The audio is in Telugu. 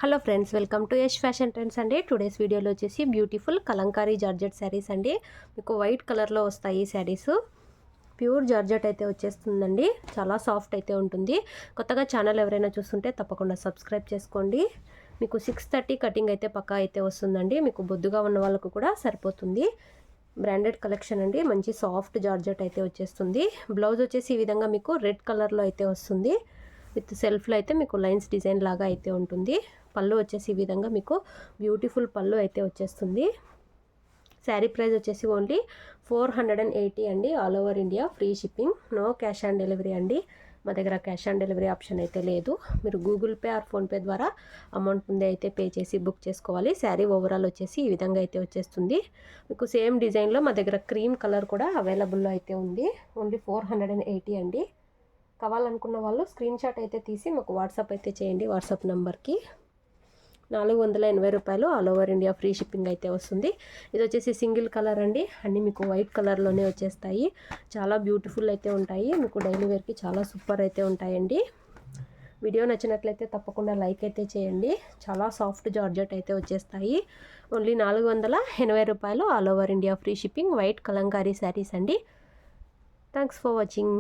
Hello friends, welcome to Yash fashion trends అండి. టుడేస్ వీడియోలో వచ్చేసి బ్యూటిఫుల్ కలంకారీ జార్జెట్ శారీస్ అండి. మీకు వైట్ కలర్లో వస్తాయి ఈ శారీస్. ప్యూర్ జార్జెట్ అయితే వచ్చేస్తుందండి. చాలా సాఫ్ట్ అయితే ఉంటుంది. కొత్తగా ఛానల్ ఎవరైనా చూస్తుంటే తప్పకుండా సబ్స్క్రైబ్ చేసుకోండి. మీకు 630 కటింగ్ అయితే పక్కా అయితే వస్తుందండి. మీకు బొద్దుగా ఉన్న వాళ్ళకు కూడా సరిపోతుంది. బ్రాండెడ్ కలెక్షన్ అండి. మంచి సాఫ్ట్ జార్జెట్ అయితే వచ్చేస్తుంది. బ్లౌజ్ వచ్చేసి ఈ విధంగా మీకు రెడ్ కలర్లో అయితే వస్తుంది. విత్ సెల్ఫ్లో అయితే మీకు లైన్స్ డిజైన్ లాగా అయితే ఉంటుంది. పళ్ళు వచ్చేసి ఈ విధంగా మీకు బ్యూటిఫుల్ పళ్ళు అయితే వచ్చేస్తుంది. శారీ ప్రైస్ వచ్చేసి ఓన్లీ 480 అండి. All over India free shipping, no cash on delivery అండి. మా దగ్గర క్యాష్ ఆన్ డెలివరీ ఆప్షన్ అయితే లేదు. మీరు గూగుల్ పే ఆర్ ఫోన్పే ద్వారా అమౌంట్ ముందే అయితే పే చేసి బుక్ చేసుకోవాలి. శారీ ఓవరాల్ వచ్చేసి ఈ విధంగా అయితే వచ్చేస్తుంది. మీకు సేమ్ డిజైన్లో మా దగ్గర క్రీమ్ కలర్ కూడా అవైలబుల్లో అయితే ఉంది. ఓన్లీ 480 అండి. కావాలనుకున్న వాళ్ళు స్క్రీన్ షాట్ అయితే తీసి మాకు వాట్సాప్ అయితే చేయండి. వాట్సాప్ నెంబర్కి 480 రూపాయలు all over India free shipping అయితే వస్తుంది. ఇది వచ్చేసి సింగిల్ కలర్ అండి. అన్నీ మీకు వైట్ కలర్లోనే వచ్చేస్తాయి. చాలా బ్యూటిఫుల్ అయితే ఉంటాయి. మీకు డైలీ వేర్కి చాలా సూపర్ అయితే ఉంటాయండి. వీడియో నచ్చినట్లయితే తప్పకుండా లైక్ అయితే చేయండి. చాలా సాఫ్ట్ జార్జెట్ అయితే వచ్చేస్తాయి. ఓన్లీ 480 రూపాయలు all over India free shipping white Kalamkari saris అండి. Thanks for watching.